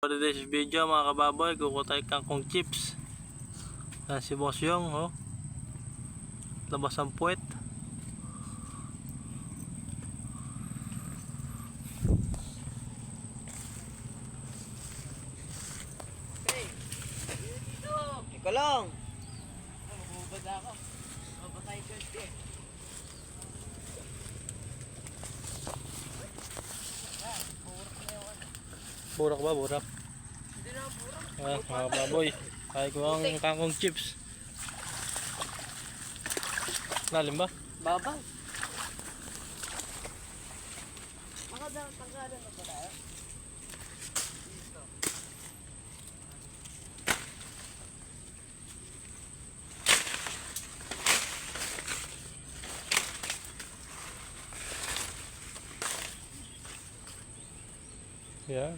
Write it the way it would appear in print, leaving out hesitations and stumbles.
For today's video mga kababoy, kukutay kangkong chips. Yan si Boss Yong, oh. Labas ang puwet. Hey, dito. Ikaw lang. Mabubad ako. Mababay ko siya. Burak ba? Burak. Hindi na burak. Mga kababoy, kaya ko ang kangkong chips. Lalim ba? Babay. Tanggalan na ba tayo? Dito. Yan.